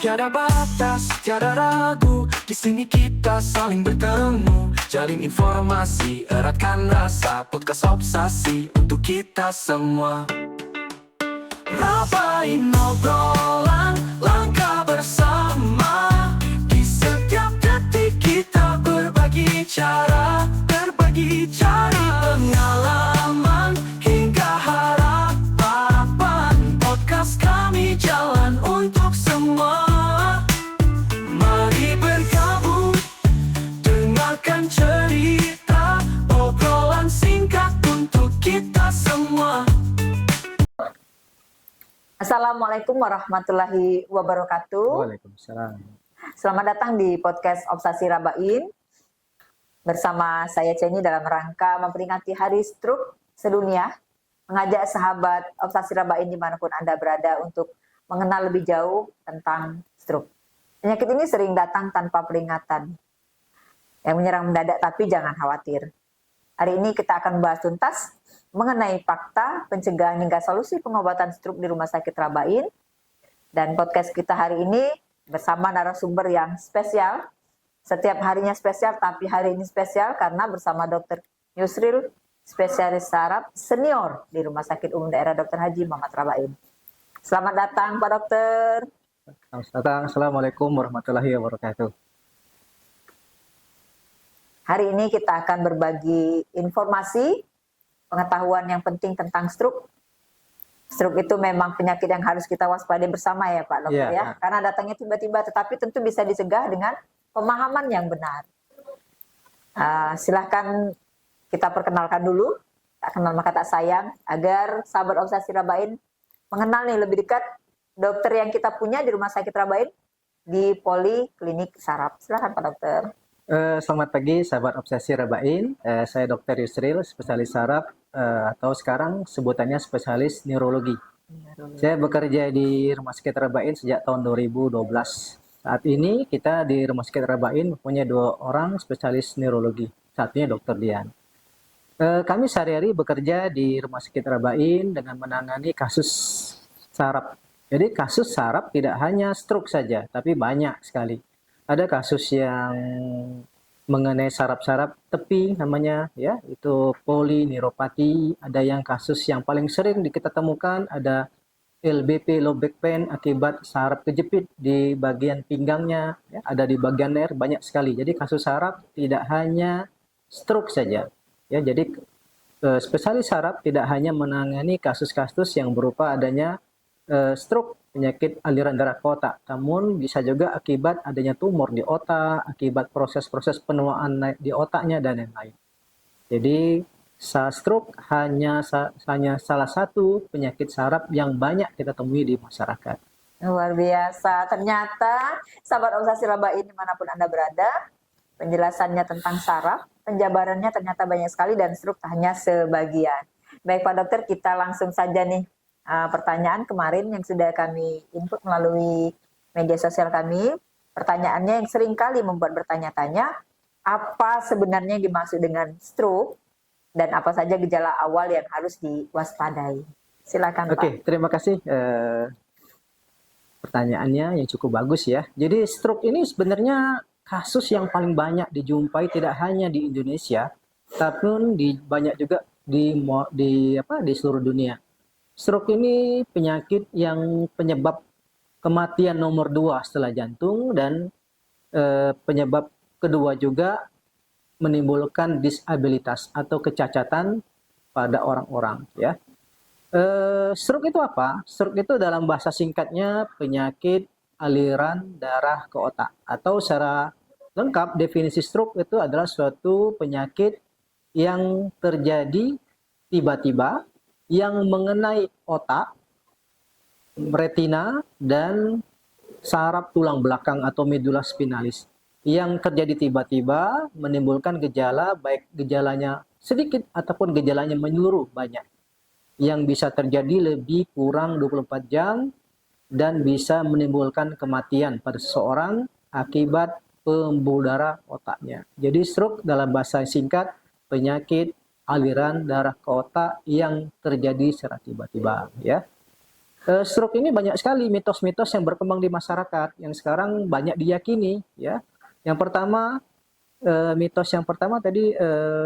Tiada batas, tiada ragu. Di sini kita saling bertemu, jalin informasi, eratkan rasa. Podcast Obsasi untuk kita semua. Rapain obrolan, langkah bersama. Di setiap detik kita berbagi cara, cari pengalaman hingga harapan. Podcast kami jalan untuk semua. Mari bergabung, dengarkan cerita, obrolan singkat untuk kita semua. Assalamualaikum warahmatullahi wabarakatuh. Waalaikumsalam. Selamat datang di podcast Obsasi Rabain. Bersama saya Ceni dalam rangka memperingati Hari Stroke Sedunia, mengajak sahabat Obsasi Rabain dimanapun Anda berada untuk mengenal lebih jauh tentang stroke. Penyakit ini sering datang tanpa peringatan, yang menyerang mendadak, tapi jangan khawatir. Hari ini kita akan bahas tuntas mengenai fakta, pencegahan hingga solusi pengobatan stroke di Rumah Sakit Rabain. Dan podcast kita hari ini bersama narasumber yang spesial. Setiap harinya spesial, tapi hari ini spesial karena bersama Dr. Yusril, spesialis saraf senior di Rumah Sakit Umum Daerah Dr. Haji Muhammad Rabain. Selamat datang Pak Dokter. Selamat datang. Assalamualaikum warahmatullahi wabarakatuh. Hari ini kita akan berbagi informasi, pengetahuan yang penting tentang stroke. Stroke itu memang penyakit yang harus kita waspadai bersama ya Pak Dokter ya. Karena datangnya tiba-tiba, tetapi tentu bisa dicegah dengan pemahaman yang benar. Silahkan kita perkenalkan dulu, tak kenal maka tak sayang, agar sahabat Obsasi Rabain mengenal nih lebih dekat dokter yang kita punya di Rumah Sakit Rabain di Poliklinik Saraf. Silahkan Pak Dokter. Selamat pagi sahabat Obsesi Rabain. Saya Dr. Yusril, spesialis saraf atau sekarang sebutannya spesialis neurologi. Saya bekerja di Rumah Sakit Rabain sejak tahun 2012. Saat ini kita di Rumah Sakit Rabain punya 2 orang spesialis neurologi. Satunya Dr. Dian. Kami sehari-hari bekerja di Rumah Sakit Rabain dengan menangani kasus saraf. Jadi kasus saraf tidak hanya stroke saja, tapi banyak sekali. Ada kasus yang mengenai saraf-saraf tepi namanya ya, itu polineuropati. Ada yang kasus yang paling sering kita temukan ada LBP, low back pain, akibat saraf kejepit di bagian pinggangnya, ya, ada di bagian leher, banyak sekali. Jadi kasus saraf tidak hanya stroke saja. Ya, jadi spesialis saraf tidak hanya menangani kasus-kasus yang berupa adanya stroke, penyakit aliran darah ke otak, namun bisa juga akibat adanya tumor di otak, akibat proses-proses penuaan di otaknya dan lain-lain. Jadi stroke hanya salah satu penyakit saraf yang banyak kita temui di masyarakat. Luar biasa, ternyata sahabat Obsasi Rabain dimanapun Anda berada, penjelasannya tentang saraf, penjabarannya ternyata banyak sekali dan stroke hanya sebagian. Baik Pak Dokter, kita langsung saja nih. Pertanyaan kemarin yang sudah kami input melalui media sosial kami, pertanyaannya yang sering kali membuat bertanya-tanya, apa sebenarnya yang dimaksud dengan stroke dan apa saja gejala awal yang harus diwaspadai. Silakan Pak. Oke, terima kasih pertanyaannya yang cukup bagus ya. Jadi stroke ini sebenarnya kasus yang paling banyak dijumpai tidak hanya di Indonesia, tapi banyak juga di seluruh dunia. Stroke ini penyakit yang penyebab kematian nomor 2 setelah jantung dan penyebab kedua juga menimbulkan disabilitas atau kecacatan pada orang-orang. Ya. Stroke itu apa? Stroke itu dalam bahasa singkatnya penyakit aliran darah ke otak, atau secara lengkap definisi stroke itu adalah suatu penyakit yang terjadi tiba-tiba yang mengenai otak, retina, dan saraf tulang belakang atau medula spinalis. Yang terjadi tiba-tiba menimbulkan gejala, baik gejalanya sedikit ataupun gejalanya menyeluruh banyak. Yang bisa terjadi lebih kurang 24 jam dan bisa menimbulkan kematian pada seseorang akibat pembuluh darah otaknya. Jadi stroke dalam bahasa singkat penyakit aliran darah ke otak yang terjadi secara tiba-tiba, ya. Stroke ini banyak sekali mitos-mitos yang berkembang di masyarakat yang sekarang banyak diyakini, ya. Yang pertama, mitos yang pertama tadi,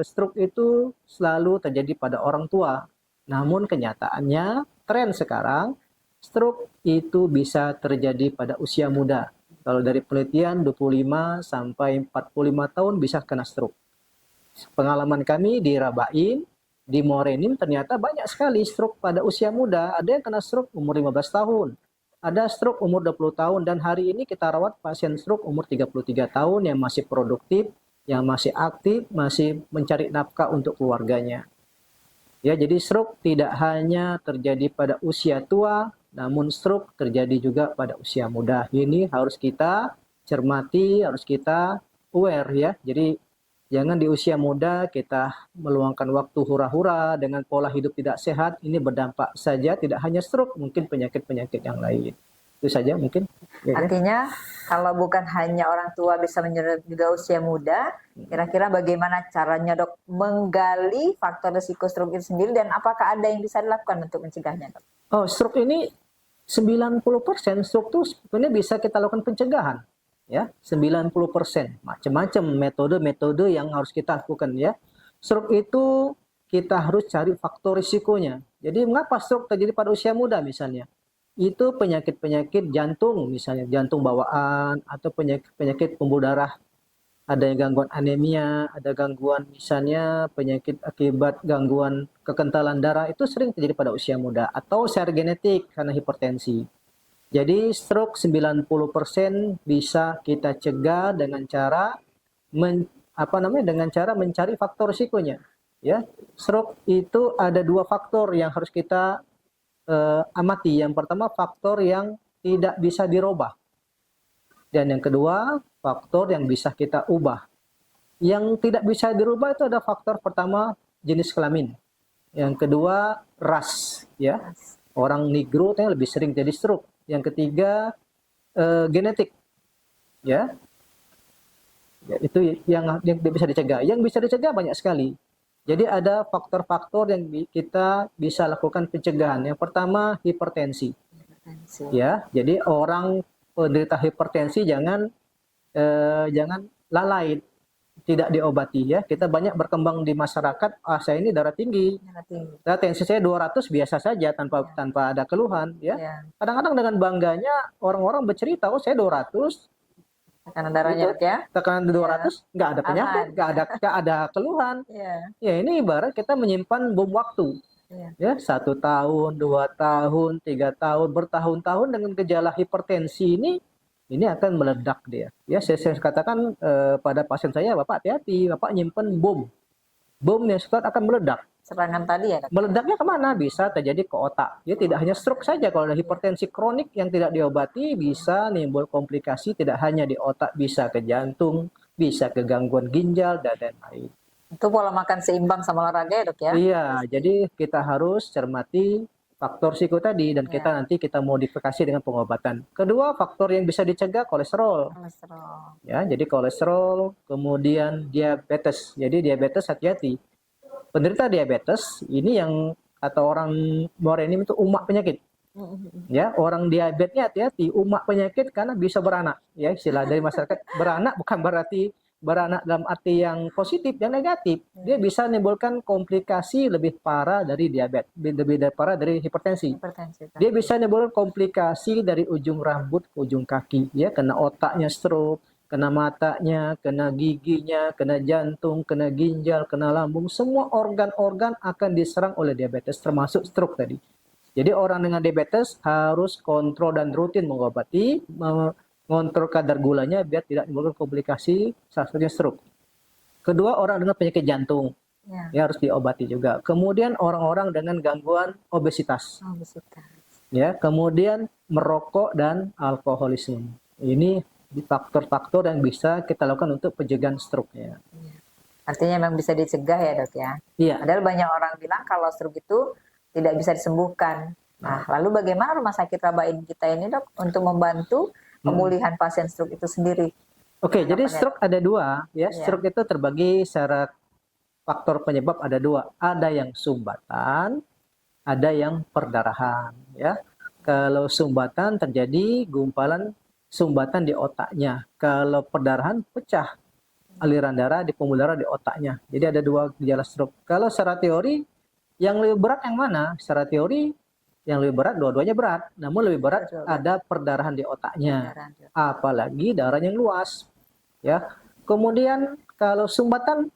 stroke itu selalu terjadi pada orang tua. Namun kenyataannya tren sekarang stroke itu bisa terjadi pada usia muda. Kalau dari penelitian 25 sampai 45 tahun bisa kena stroke. Pengalaman kami di Rabain, di Morenin ternyata banyak sekali stroke pada usia muda. Ada yang kena stroke umur 15 tahun, ada stroke umur 20 tahun, dan hari ini kita rawat pasien stroke umur 33 tahun yang masih produktif, yang masih aktif, masih mencari nafkah untuk keluarganya. Ya, jadi stroke tidak hanya terjadi pada usia tua, namun stroke terjadi juga pada usia muda. Ini harus kita cermati, harus kita aware ya. Jadi jangan di usia muda kita meluangkan waktu hura-hura dengan pola hidup tidak sehat. Ini berdampak saja tidak hanya stroke, mungkin penyakit-penyakit yang lain. Itu saja mungkin. Ya, Artinya kalau bukan hanya orang tua bisa menyerang juga usia muda, kira-kira bagaimana caranya dok menggali faktor risiko stroke itu sendiri dan apakah ada yang bisa dilakukan untuk mencegahnya dok? Oh, stroke ini 90% stroke itu sebenarnya bisa kita lakukan pencegahan. Ya, 90%. Macam-macam metode-metode yang harus kita lakukan ya. Stroke itu kita harus cari faktor risikonya. Jadi mengapa stroke terjadi pada usia muda misalnya? Itu penyakit-penyakit jantung misalnya, jantung bawaan atau penyakit pembuluh darah. Ada yang gangguan anemia, ada gangguan misalnya penyakit akibat gangguan kekentalan darah, itu sering terjadi pada usia muda, atau secara genetik karena hipertensi. Jadi stroke 90% bisa kita cegah dengan cara mencari faktor risikonya. Ya, stroke itu ada dua faktor yang harus kita amati. Yang pertama faktor yang tidak bisa dirubah. Dan yang kedua faktor yang bisa kita ubah. Yang tidak bisa dirubah itu ada faktor pertama jenis kelamin. Yang kedua ras, ya. Orang Negro lebih sering jadi stroke. Yang ketiga genetik, ya. Ya, itu yang bisa dicegah. Yang bisa dicegah banyak sekali. Jadi ada faktor-faktor yang kita bisa lakukan pencegahan. Yang pertama hipertensi. Ya, jadi orang penderita hipertensi jangan lalai, tidak diobati ya. Kita banyak berkembang di masyarakat, saya ini darah tinggi. Tensi saya 200 biasa saja tanpa ada keluhan ya. Kadang-kadang dengan bangganya orang-orang bercerita, oh saya 200. Tekanan darahnya gitu, ya. Tekanan 200, nggak ada penyakit, nggak ada keluhan. Ya ini ibarat kita menyimpan bom waktu. Ya 1 tahun, 2 tahun, 3 tahun, bertahun-tahun dengan gejala hipertensi ini akan meledak dia. Ya, saya katakan pada pasien saya, Bapak hati-hati, Bapak nyimpen bom. Bom yang suatu akan meledak. Serangan tadi ya, dok? Meledaknya kemana? Bisa terjadi ke otak. Ya, tidak hanya stroke saja. Kalau ada hipertensi kronik yang tidak diobati, bisa nimbul komplikasi tidak hanya di otak, bisa ke jantung, bisa ke gangguan ginjal, dan lain-lain. Itu pola makan seimbang sama olahraga ya, dok ya? Iya, jadi kita harus cermati faktor risiko tadi dan kita modifikasi dengan pengobatan. Kedua, faktor yang bisa dicegah kolesterol. Ya, jadi kolesterol, kemudian diabetes. Jadi diabetes hati-hati. Penderita diabetes ini yang kata orang Morenin itu umak penyakit. Ya, orang diabetesnya hati-hati, umak penyakit karena bisa beranak. Ya, istilah dari masyarakat beranak bukan berarti beranak dalam arti yang positif, yang negatif. Dia bisa menimbulkan komplikasi lebih parah dari diabetes, lebih parah dari hipertensi. Dia bisa menimbulkan komplikasi dari ujung rambut ke ujung kaki, ya, kena otaknya stroke, kena matanya, kena giginya, kena jantung, kena ginjal, kena lambung, semua organ-organ akan diserang oleh diabetes, termasuk stroke tadi. Jadi orang dengan diabetes harus kontrol dan rutin mengobati, mengontrol kadar gulanya biar tidak menimbulkan komplikasi salah satunya stroke. Kedua, orang dengan penyakit jantung ya harus diobati juga. Kemudian orang-orang dengan gangguan obesitas. Ya, kemudian merokok dan alkoholisme. Ini faktor-faktor yang bisa kita lakukan untuk pencegahan stroke-nya. Artinya memang bisa dicegah ya, dok ya. Iya. Padahal banyak orang bilang kalau stroke itu tidak bisa disembuhkan. Nah, lalu bagaimana rumah sakit Rabain kita ini, dok, untuk membantu pemulihan pasien stroke itu sendiri? Oke, jadi stroke ada dua, ya. Stroke itu terbagi secara faktor penyebab ada dua. Ada yang sumbatan, ada yang perdarahan, ya. Kalau sumbatan terjadi gumpalan sumbatan di otaknya. Kalau perdarahan pecah aliran darah di pembuluh darah di otaknya. Jadi ada dua gejala stroke. Kalau secara teori yang lebih berat yang mana? Secara teori yang lebih berat dua-duanya berat. Namun lebih berat ada perdarahan di otaknya. Apalagi darah yang luas. Ya. Kemudian kalau sumbatan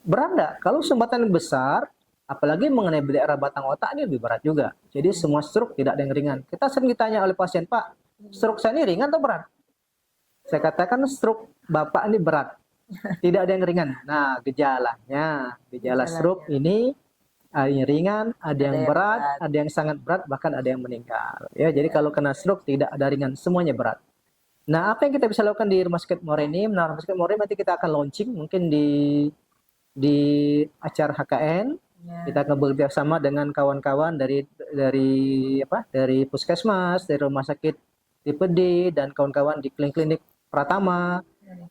berat enggak? Kalau sumbatan besar, apalagi mengenai daerah batang otak ini lebih berat juga. Jadi semua stroke tidak ada yang ringan. Kita sering ditanya oleh pasien, Pak, stroke saya ini ringan atau berat? Saya katakan stroke Bapak ini berat. Tidak ada yang ringan. Nah, gejala stroke ini ada yang ringan, ada yang berat, ada yang sangat berat, bahkan ada yang meninggal. Ya, jadi kalau kena stroke tidak ada ringan, semuanya berat. Nah, apa yang kita bisa lakukan di Rumah Sakit Morenim? Nah, Rumah Sakit Morenim nanti kita akan launching mungkin di acara HKN. Kita akan bekerja sama dengan kawan-kawan dari puskesmas, dari rumah sakit tipe D dan kawan-kawan di klinik Pratama.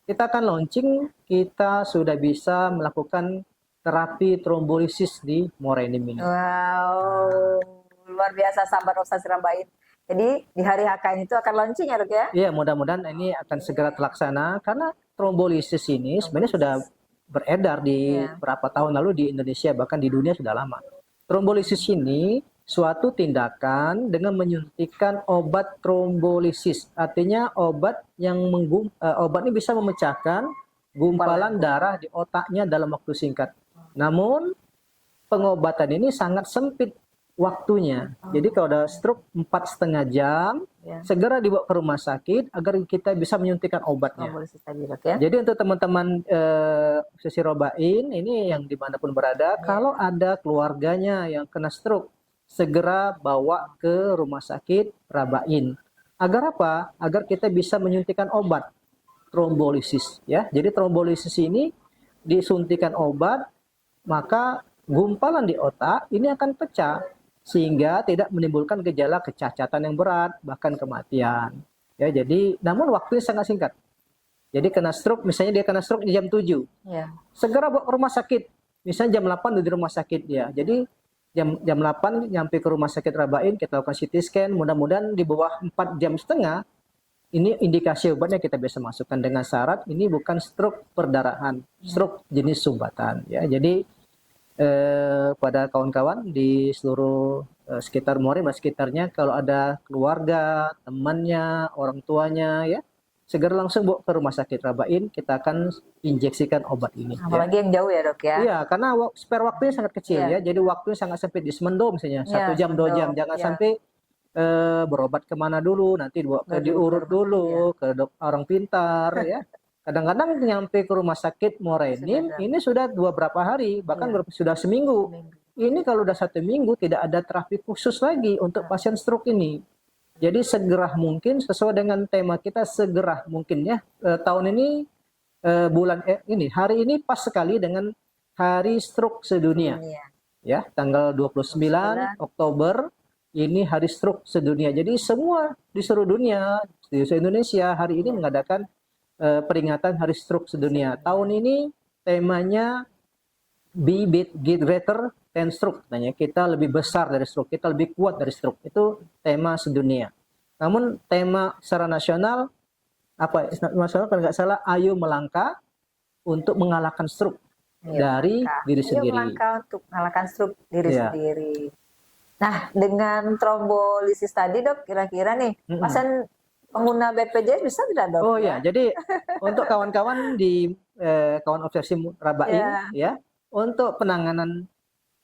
Kita akan launching, kita sudah bisa melakukan terapi trombolisis di Morenim ini. Wow, luar biasa sahabat Obsasi Rabain. Jadi di hari HKN itu akan launching ya, Dok ya? Iya, mudah-mudahan ini akan segera terlaksana karena trombolisis ini sebenarnya sudah beredar di berapa tahun lalu di Indonesia, bahkan di dunia sudah lama. Trombolisis ini suatu tindakan dengan menyuntikkan obat trombolisis. Artinya obat ini bisa memecahkan gumpalan darah di otaknya dalam waktu singkat. Namun pengobatan ini sangat sempit waktunya. Jadi kalau ada stroke 4,5 jam, segera dibawa ke rumah sakit agar kita bisa menyuntikkan obatnya. Jadi untuk teman-teman Obsesi Rabain ini yang dimanapun berada, kalau ada keluarganya yang kena stroke, segera bawa ke rumah sakit Rabain. Agar apa? Agar kita bisa menyuntikkan obat trombolisis. Ya, jadi trombolisis ini disuntikan obat, maka gumpalan di otak ini akan pecah sehingga tidak menimbulkan gejala kecacatan yang berat, bahkan kematian. Ya, jadi namun waktunya sangat singkat. Jadi kena stroke, misalnya dia kena stroke di jam 7. Segera bawa ke rumah sakit. Misalnya jam 8 di rumah sakit dia. Jadi jam 8 nyampe ke rumah sakit Rabain, kita lakukan CT scan, mudah-mudahan di bawah 4,5 jam ini indikasi obatnya kita bisa masukkan dengan syarat ini bukan stroke perdarahan, stroke jenis sumbatan. Ya, jadi pada kawan-kawan di seluruh sekitar Morenim dan sekitarnya, kalau ada keluarga, temannya, orang tuanya, ya segera langsung bawa ke rumah sakit Rabain, kita akan injeksikan obat ini. Apalagi yang jauh ya, Dok ya? Iya, karena spare waktunya sangat kecil ya, jadi waktunya sangat sempit. Di Semendo misalnya 1 jam 2 jam, jangan sampai berobat kemana dulu, nanti diurut dulu ke orang pintar ya. Kadang-kadang nyampe ke rumah sakit Morenim ini sudah beberapa hari, bahkan sudah seminggu. Ini kalau udah 1 minggu tidak ada terapi khusus lagi untuk pasien stroke ini. Jadi segera mungkin sesuai dengan tema kita, segera mungkin ya. Tahun ini hari ini pas sekali dengan Hari Stroke Sedunia. Ya, tanggal 29 Oktober ini Hari Stroke Sedunia. Jadi semua di seluruh dunia, di seluruh Indonesia hari ini mengadakan peringatan Hari Stroke Sedunia. Tahun ini temanya Be Greater than Stroke. Kita lebih besar dari stroke, kita lebih kuat dari stroke. Itu tema sedunia. Namun tema secara nasional nasional kalau nggak salah, ayo melangkah untuk mengalahkan stroke dari diri sendiri. Ayo melangkah untuk mengalahkan stroke diri sendiri. Nah, dengan trombolisis tadi, Dok, kira-kira nih pasien pengguna BPJS bisa tidak, Dok? Oh ya, jadi untuk kawan-kawan di kawan Obsesi Rabain ya, untuk penanganan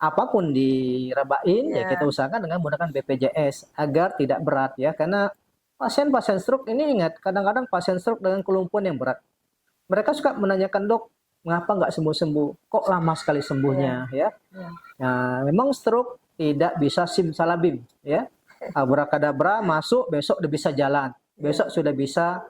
apapun di Rabain ya kita usahakan dengan menggunakan BPJS agar tidak berat ya, karena pasien-pasien stroke ini ingat, kadang-kadang pasien stroke dengan kelumpuhan yang berat. Mereka suka menanyakan, Dok, mengapa nggak sembuh-sembuh? Kok lama sekali sembuhnya ya? Nah, memang stroke tidak bisa simsalabim ya. Abrakadabra masuk besok udah bisa jalan, besok sudah bisa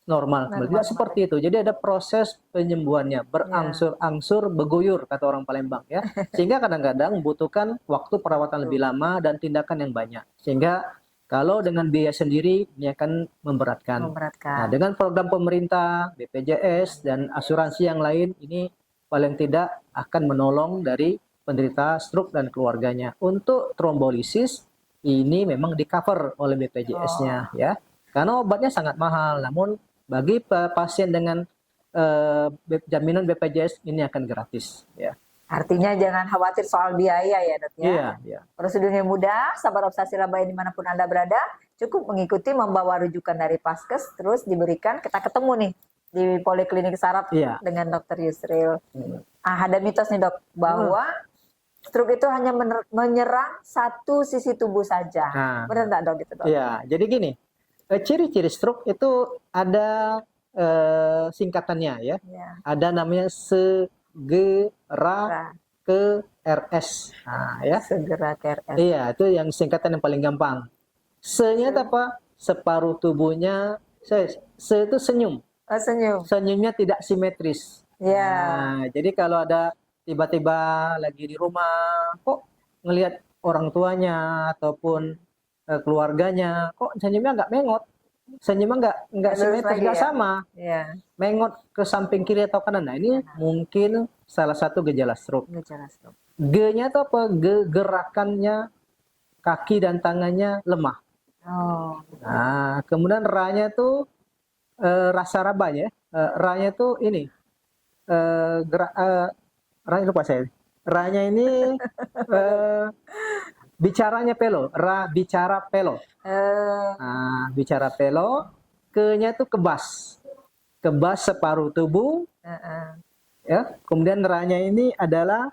normal kembali. Tidak seperti itu. Jadi ada proses penyembuhannya, berangsur-angsur, beguyur kata orang Palembang ya. Sehingga kadang-kadang membutuhkan waktu perawatan lebih lama dan tindakan yang banyak. Sehingga kalau dengan biaya sendiri ini akan memberatkan. Nah, dengan program pemerintah, BPJS dan asuransi yang lain ini paling tidak akan menolong dari penderita stroke dan keluarganya. Untuk trombolisis ini memang di cover oleh BPJS-nya ya. Karena obatnya sangat mahal, namun bagi pasien dengan jaminan BPJS ini akan gratis ya. Artinya jangan khawatir soal biaya ya dok ya. Iya, iya. Prosedurnya mudah, sahabat Obsasi Rabain dimanapun Anda berada, cukup mengikuti membawa rujukan dari Paskes, terus diberikan, kita ketemu nih di Poliklinik Saraf Iya. dengan Dokter Yusril. Ada mitos nih dok, bahwa stroke itu hanya menyerang satu sisi tubuh saja. Nah. Benar nggak dok gitu dok? Iya, jadi gini, ciri-ciri stroke itu ada singkatannya ya. Iya. Ada namanya segera ke RS. Nah, ya. Segera ke RS. Iya, itu yang singkatan yang paling gampang. Se-nya apa? Separuh tubuhnya, se itu senyum. Oh, senyum. Senyumnya tidak simetris. Iya. Nah, jadi kalau ada tiba-tiba lagi di rumah, kok ngelihat orang tuanya ataupun keluarganya, kok senyumnya nggak mengot, senyumnya nggak simetris, nggak sama, Iya. mengot ke samping kiri atau kanan. Nah, ini mungkin salah satu gejala stroke. Gejala stroke. G-nya itu apa? Gerakannya kaki dan tangannya lemah. Oh. Nah, kemudian ra-nya tuh rasa rabanya, ra-nya tuh ini ra-nya lupa saya. Ra-nya ini bicaranya pelo, ra bicara pelo. Nah, bicara pelo, ke-nya tuh kebas. Kebas separuh tubuh. Ya, kemudian ra-nya ini adalah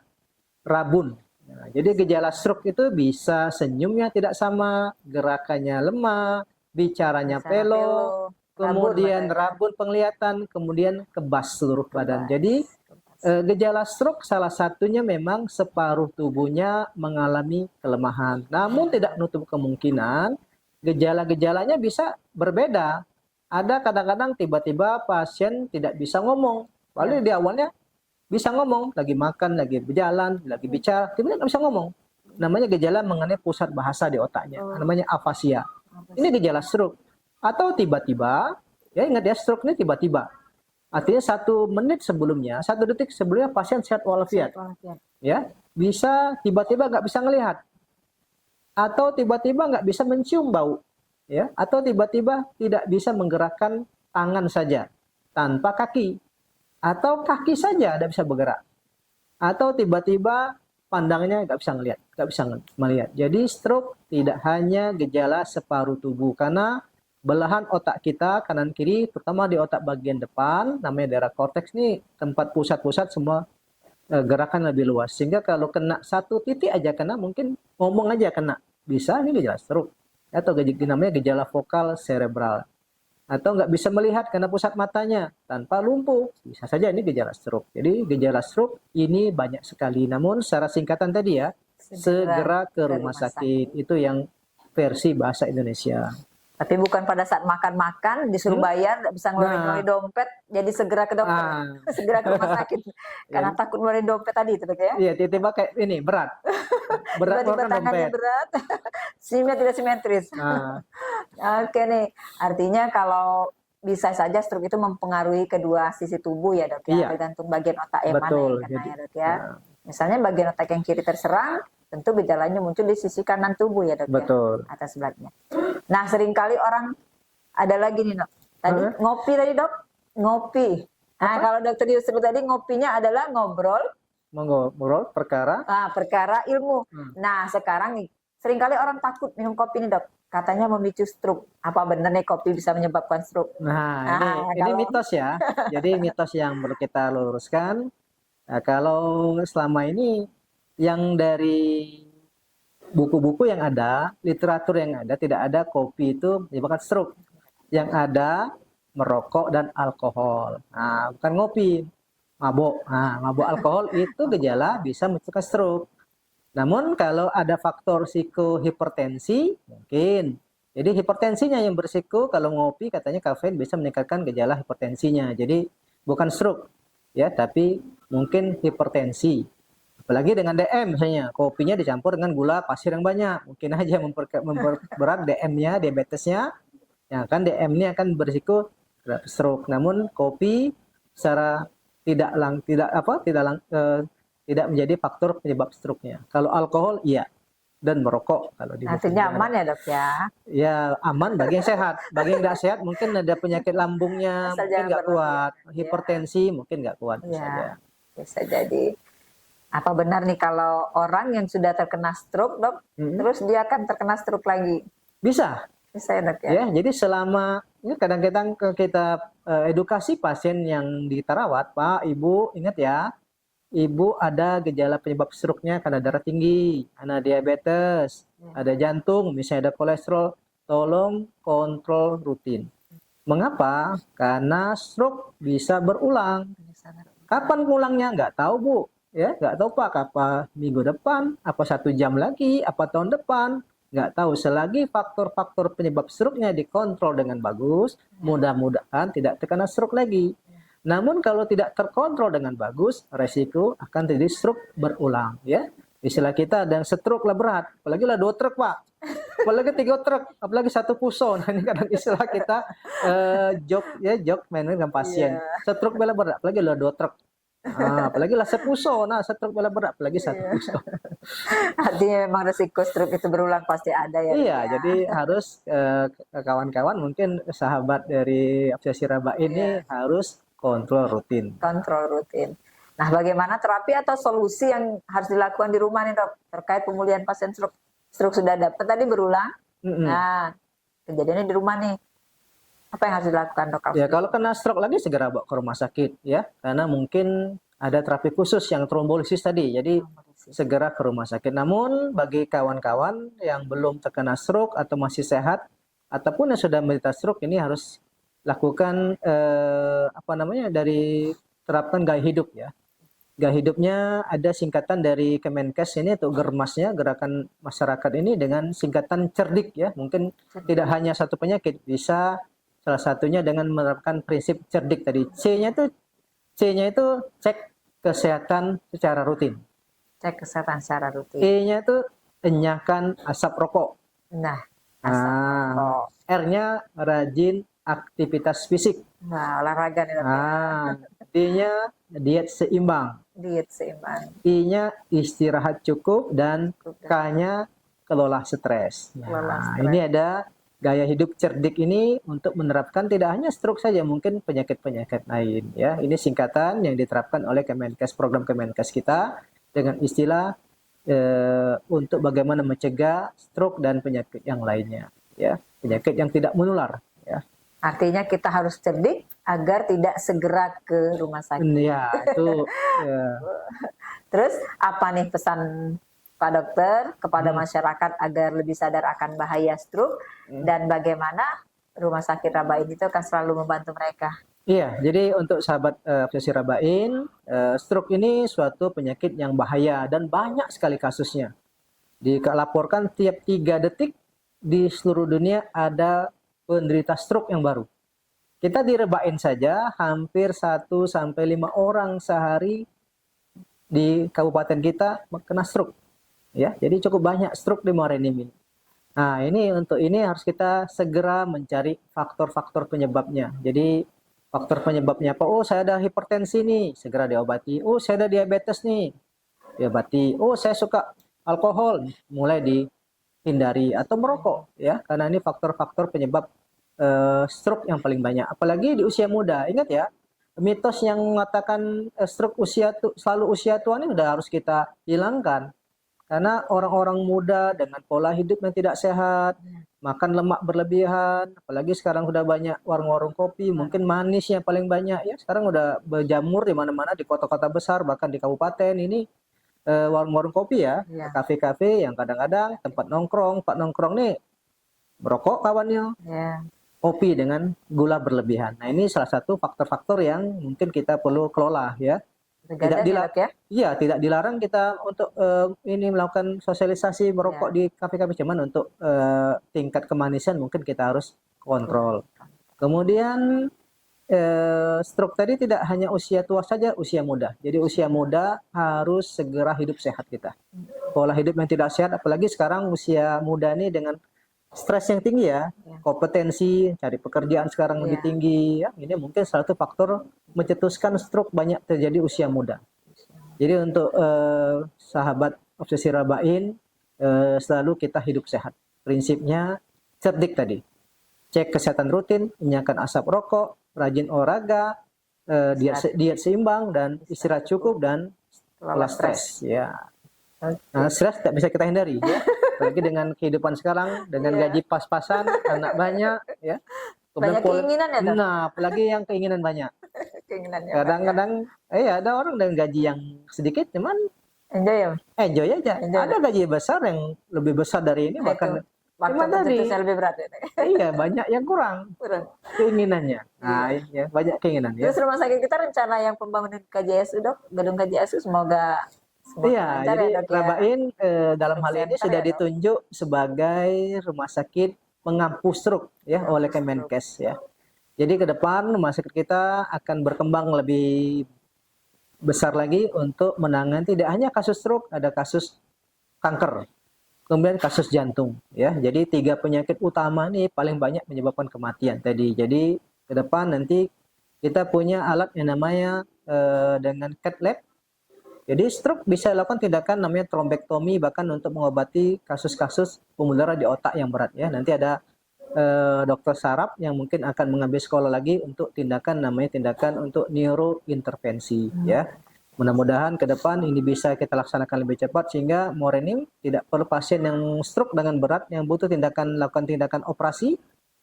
rabun. Nah, jadi gejala stroke itu bisa senyumnya tidak sama, gerakannya lemah, bicaranya pelo, kemudian rabun penglihatan, kemudian kebas seluruh badan. Jadi gejala stroke salah satunya memang separuh tubuhnya mengalami kelemahan. Namun tidak menutup kemungkinan gejala-gejalanya bisa berbeda. Ada kadang-kadang tiba-tiba pasien tidak bisa ngomong. Lalu di awalnya bisa ngomong, lagi makan, lagi berjalan, lagi bicara, tiba-tiba nggak bisa ngomong. Namanya gejala mengenai pusat bahasa di otaknya, namanya afasia. Ini gejala stroke. Atau tiba-tiba, ya ingat ya, stroke ini tiba-tiba. Artinya 1 menit sebelumnya, 1 detik sebelumnya pasien sehat walafiat. Ya, bisa tiba-tiba nggak bisa ngelihat. Atau tiba-tiba nggak bisa mencium bau. Ya, atau tiba-tiba tidak bisa menggerakkan tangan saja tanpa kaki. Atau kaki saja tidak bisa bergerak, atau tiba-tiba pandangnya nggak bisa ngelihat, nggak bisa melihat. Jadi stroke tidak hanya gejala separuh tubuh, karena belahan otak kita kanan kiri, terutama di otak bagian depan, namanya daerah korteks ini tempat pusat-pusat semua gerakan lebih luas. Sehingga kalau kena satu titik aja kena, mungkin ngomong aja kena, bisa ini gejala stroke. Atau namanya gejala vokal cerebral. Atau nggak bisa melihat karena pusat matanya tanpa lumpuh, bisa saja ini gejala stroke. Jadi gejala stroke ini banyak sekali. Namun secara singkatan tadi ya, segera ke rumah sakit. Itu yang versi bahasa Indonesia. Tapi bukan pada saat makan-makan disuruh bayar, nggak bisa ngeluarin dompet, jadi segera ke dokter, segera ke rumah sakit, karena takut ngeluarin dompet tadi itu dok ya? Iya, tiba-tiba kayak ini berat, tiba-tiba tangannya berat, senyumnya tidak simetris. Oke nih, artinya kalau bisa saja stroke itu mempengaruhi kedua sisi tubuh ya dok ya, tergantung bagian otak yang mana yang kena ya dok ya. Misalnya bagian otak yang kiri terserang, tentu gejalanya muncul di sisi kanan tubuh ya dok Betul. ya, atas sebelahnya. Nah seringkali orang, ada lagi nih dok, tadi ngopi tadi dok, ngopi. Nah kalau dokter Yusril tadi ngopinya adalah ngobrol perkara. Perkara ilmu. Nah sekarang nih, seringkali orang takut minum kopi nih dok, katanya memicu stroke. Apa benar nih kopi bisa menyebabkan stroke? Nah, ini mitos ya. Jadi mitos yang perlu kita luruskan. Nah, kalau selama ini yang dari buku-buku yang ada, literatur yang ada, tidak ada kopi itu menyebabkan stroke. Yang ada merokok dan alkohol. Nah, bukan ngopi, mabuk. Nah, mabuk alkohol itu gejala bisa menyebabkan stroke. Namun kalau ada faktor psikohipertensi, mungkin. Jadi hipertensinya yang berisiko, kalau ngopi katanya kafein bisa meningkatkan gejala hipertensinya. Jadi bukan stroke, ya, tapi mungkin hipertensi. Apalagi dengan DM misalnya, kopinya dicampur dengan gula pasir yang banyak, mungkin aja memperberat DM-nya, diabetesnya. Ya kan DM-nya akan berisiko stroke. Namun kopi secara tidak menjadi faktor penyebab stroke-nya. Kalau alkohol iya. dan merokok kalau di Artinya aman ya dok ya. Ya aman bagi yang sehat. Bagi yang tidak sehat mungkin ada penyakit lambungnya Asal mungkin jangan nggak kuat, berlebihan. Ya, hipertensi mungkin nggak kuat bisa aja. ya, bisa jadi. Apa benar nih kalau orang yang sudah terkena stroke dok, terus dia akan terkena stroke lagi? Bisa. Bisa ya dok ya. Ya, jadi selama ini kadang-kadang kita edukasi pasien yang kita rawat, Pak, Ibu, ingat ya, Ibu ada gejala penyebab stroke-nya karena darah tinggi, ada diabetes, ada jantung, misalnya ada kolesterol, tolong kontrol rutin. Mengapa? Karena stroke bisa berulang. Kapan pulangnya? Nggak tahu, Bu. Ya, nggak tahu Pak, apa minggu depan, apa 1 jam lagi, apa tahun depan. Nggak tahu. Selagi faktor-faktor penyebab stroke-nya dikontrol dengan bagus, mudah-mudahan tidak terkena stroke lagi. Namun kalau tidak terkontrol dengan bagus, resiko akan terjadi stroke berulang. Ya, istilah kita ada yang stroke lah berat, apalagi lah 2 truk Pak, apalagi 3 truk, apalagi 1 puso. Nah, ini kadang istilah kita joke main dengan pasien. Stroke bela berat, apalagi lah 2 truk. Nah, apalagi lah sepuso, nah stroke bela berat, apalagi 1 puso. Artinya memang resiko stroke itu berulang pasti ada ya. Iya, Dok, ya? jadi harus kawan-kawan mungkin sahabat dari obsesi raba ini harus kontrol rutin. Kontrol rutin. Nah, bagaimana terapi atau solusi yang harus dilakukan di rumah nih dok terkait pemulihan pasien stroke? Stroke sudah dapat tadi berulang. Nah, kejadiannya di rumah nih. Apa yang harus dilakukan dok? Ya, kalau kena stroke lagi segera bawa ke rumah sakit ya, karena mungkin ada terapi khusus yang trombolisis tadi. Jadi segera ke rumah sakit. Namun bagi kawan-kawan yang belum terkena stroke atau masih sehat ataupun yang sudah menderita stroke, ini harus lakukan dari terapkan gaya hidup ya. Gaya hidupnya ada singkatan dari Kemenkes ini atau Germasnya, Gerakan Masyarakat ini, dengan singkatan cerdik ya. Mungkin tidak hanya satu penyakit, bisa salah satunya dengan menerapkan prinsip cerdik tadi. C-nya itu cek kesehatan secara rutin. Cek kesehatan secara rutin. E-nya itu enyahkan asap rokok. Nah, asap rokok. R-nya rajin aktivitas fisik. Nah, olahraga nih dok. D-nya diet seimbang. Diet seimbang. I-nya istirahat cukup, dan K-nya kelola stres. Nah, ini ada gaya hidup cerdik ini untuk menerapkan tidak hanya stroke saja, mungkin penyakit-penyakit lain ya. Ini singkatan yang diterapkan oleh Kemenkes, program Kemenkes kita dengan istilah untuk bagaimana mencegah stroke dan penyakit yang lainnya ya, penyakit yang tidak menular ya. Artinya kita harus cerdik agar tidak segera ke rumah sakit. Ya, itu ya. Terus apa nih pesan Pak Dokter kepada masyarakat agar lebih sadar akan bahaya stroke dan bagaimana Rumah Sakit Rabain itu akan selalu membantu mereka? Iya, jadi untuk sahabat obsesi Rabain, stroke ini suatu penyakit yang bahaya dan banyak sekali kasusnya. Dilaporkan tiap 3 detik di seluruh dunia ada penderita stroke yang baru. Kita di Rabain saja hampir 1 sampai 5 orang sehari di kabupaten kita kena stroke. Ya, jadi cukup banyak stroke di Muara Enim ini. Nah, untuk ini harus kita segera mencari faktor-faktor penyebabnya. Jadi faktor penyebabnya apa? Oh, saya ada hipertensi nih, segera diobati. Oh, saya ada diabetes nih, diobati. Oh, saya suka alkohol, mulai dihindari, atau merokok ya, karena ini faktor-faktor penyebab stroke yang paling banyak. Apalagi di usia muda. Ingat ya, mitos yang mengatakan stroke selalu usia tua ini udah harus kita hilangkan. Karena orang-orang muda dengan pola hidup yang tidak sehat, makan lemak berlebihan, apalagi sekarang sudah banyak warung-warung kopi, mungkin manisnya paling banyak ya. Sekarang udah berjamur di mana-mana, di kota-kota besar, bahkan di kabupaten ini warung-warung kopi ya, kafe-kafe yang kadang-kadang tempat nongkrong nih merokok kawannya, kopi dengan gula berlebihan. Nah, ini salah satu faktor-faktor yang mungkin kita perlu kelola ya. Tidak dilarang kita untuk melakukan sosialisasi merokok di kafe-kafe, cuman untuk tingkat kemanisan mungkin kita harus kontrol. Kemudian stroke tadi tidak hanya usia tua saja, usia muda. Jadi usia muda harus segera hidup sehat kita. Pola hidup yang tidak sehat, apalagi sekarang usia muda ini dengan stres yang tinggi ya, kompetensi cari pekerjaan sekarang lebih tinggi ya. Ini mungkin salah satu faktor mencetuskan stroke banyak terjadi usia muda. Jadi untuk sahabat obsesi Rabain, selalu kita hidup sehat. Prinsipnya cerdik tadi. Cek kesehatan rutin, menyiapkan asap rokok, rajin olahraga, diet seimbang dan istirahat cukup dan kelola stres. Ya. Nah, stres tidak bisa kita hindari ya. Apalagi dengan kehidupan sekarang, dengan gaji pas-pasan, anak banyak ya. Banyak keinginan ya, Dok? Nah, apalagi yang keinginan banyak. Keinginannya Kadang-kadang ada orang dengan gaji yang sedikit cuman enjoy ya. enjoy aja. Ada gaji besar yang lebih besar dari ini, bahkan Waktu dari itu saya lebih berat. iya banyak yang kurang keinginannya. Nah, ya banyak keinginan ya. Terus rumah sakit kita rencana yang pembangunan KJSU, Dok, gedung KJSU semoga Iya, lancar jadi ya, Dok, ya. Rabain dalam hal ini Center sudah ya, Dok? ditunjuk sebagai rumah sakit pengampu stroke ya oleh Kemenkes ya. Jadi ke depan rumah sakit kita akan berkembang lebih besar lagi untuk menangani tidak hanya kasus stroke, ada kasus kanker, kemudian kasus jantung ya. Jadi 3 penyakit utama ini paling banyak menyebabkan kematian tadi. Jadi ke depan nanti kita punya alat yang namanya dengan cath lab. Jadi stroke bisa dilakukan tindakan namanya trombektomi, bahkan untuk mengobati kasus-kasus pembuluh darah di otak yang berat ya. Nanti ada dokter saraf yang mungkin akan mengambil sekolah lagi untuk tindakan namanya tindakan untuk neurointervensi ya. Mudah-mudahan ke depan ini bisa kita laksanakan lebih cepat sehingga Morenim tidak perlu pasien yang stroke dengan berat yang butuh lakukan tindakan operasi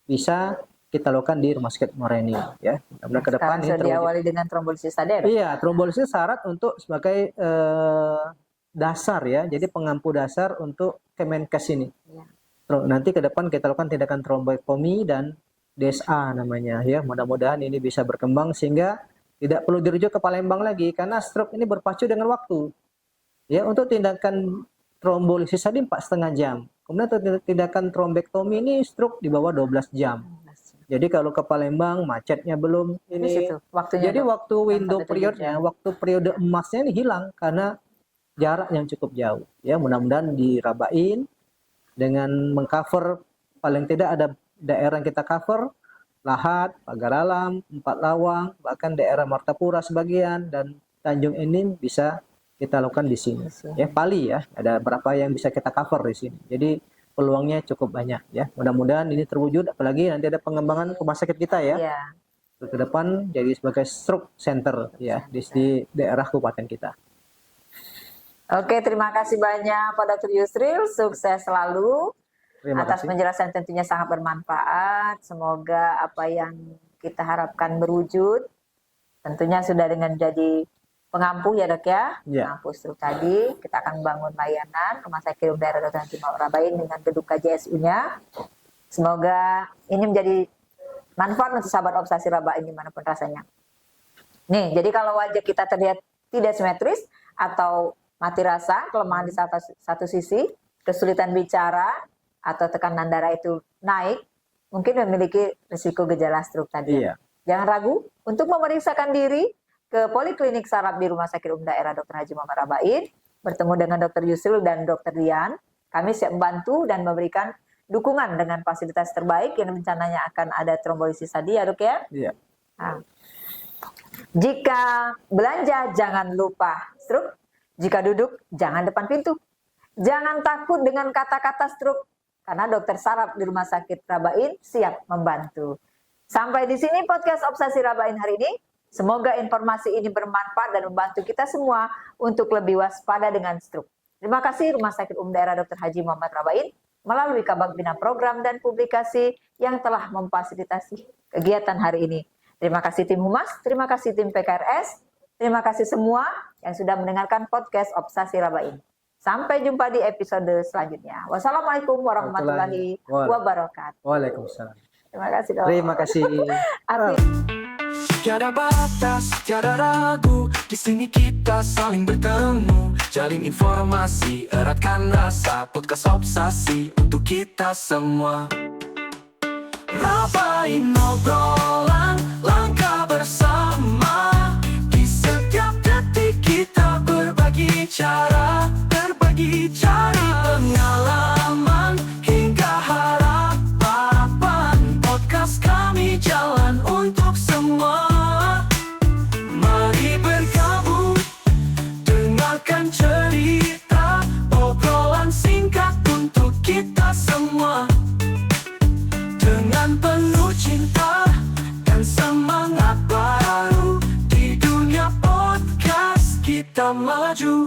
bisa kita lakukan di rumah sakit Morenim ya. Mudah-mudahan ke depan ini sudah diawali dengan trombolisis tadi ya, Dok? Iya, trombolisis syarat untuk sebagai dasar ya. Jadi pengampu dasar untuk Kemenkes ini. Iya. Nanti ke depan kita lakukan tindakan trombektomi dan DSA namanya ya. Mudah-mudahan ini bisa berkembang sehingga tidak perlu dirujuk ke Palembang lagi karena stroke ini berpacu dengan waktu. Ya, untuk tindakan trombolisis tadi 4,5 jam. Kemudian untuk tindakan trombektomi ini stroke di bawah 12 jam. Jadi kalau ke Palembang macetnya belum ini. Waktunya, jadi Dok, waktu window periodnya, waktu periode emasnya ini hilang karena jarak yang cukup jauh. Ya, mudah-mudahan dirabain dengan mengcover paling tidak ada daerah yang kita cover, Lahat, Pagar Alam, Empat Lawang, bahkan daerah Martapura sebagian dan Tanjung Enim bisa kita lakukan di sini. Ya, Pali ya, ada berapa yang bisa kita cover di sini. Jadi peluangnya cukup banyak ya. Mudah-mudahan ini terwujud apalagi nanti ada pengembangan rumah sakit kita ya. Iya. Ke depan jadi sebagai stroke center ya di daerah kabupaten kita. Oke, terima kasih banyak Pak Dr. Yusril, sukses selalu. Terima Atas kasih. penjelasan tentunya sangat bermanfaat. Semoga apa yang kita harapkan berwujud. Tentunya sudah dengan jadi pengampu ya, Dok ya. Ya. Pengampu stroke tadi, kita akan bangun layanan Rumah Sakit Umum Daerah Dr. Haji Muhammad Rabain dengan gedung KJSU-nya. Semoga ini menjadi manfaat untuk sahabat obsesi Rabain dimanapun rasanya. Nih, jadi kalau wajah kita terlihat tidak simetris atau mati rasa, kelemahan di satu sisi, kesulitan bicara, atau tekanan darah itu naik, mungkin memiliki risiko gejala stroke tadi. Iya. Jangan ragu untuk memeriksakan diri ke Poliklinik Saraf di Rumah Sakit Umum Daerah Dr. Haji Muhammad Rabain, bertemu dengan Dr. Yusril dan Dr. Dian. Kami siap membantu dan memberikan dukungan dengan fasilitas terbaik yang rencananya akan ada trombolisis tadi ya, Dok ya. Iya. Nah, jika belanja jangan lupa stroke. Jika duduk jangan depan pintu. Jangan takut dengan kata-kata stroke karena dokter saraf di Rumah Sakit Rabain siap membantu. Sampai di sini podcast Obsesi Rabain hari ini. Semoga informasi ini bermanfaat dan membantu kita semua untuk lebih waspada dengan stroke. Terima kasih Rumah Sakit Umum Daerah Dr. Haji Muhammad Rabain melalui Kabag Bina Program dan Publikasi yang telah memfasilitasi kegiatan hari ini. Terima kasih tim Humas, terima kasih tim PKRS, terima kasih semua yang sudah mendengarkan podcast Obsesi Rabain. Sampai jumpa di episode selanjutnya. Wassalamualaikum warahmatullahi wabarakatuh. Waalaikumsalam. Terima kasih, Dok. Terima kasih. Tiada batas, tiada ragu, di sini kita saling bertemu, jalin informasi, eratkan rasa, podcast obsesi untuk kita semua. Rabain obrolan, langkah bersama, di setiap detik kita berbagi cara, berbagi cari pengalaman hingga harapan. Podcast kami jalan untuk semua. Mari bergabung, dengarkan cerita, obrolan singkat kita maju.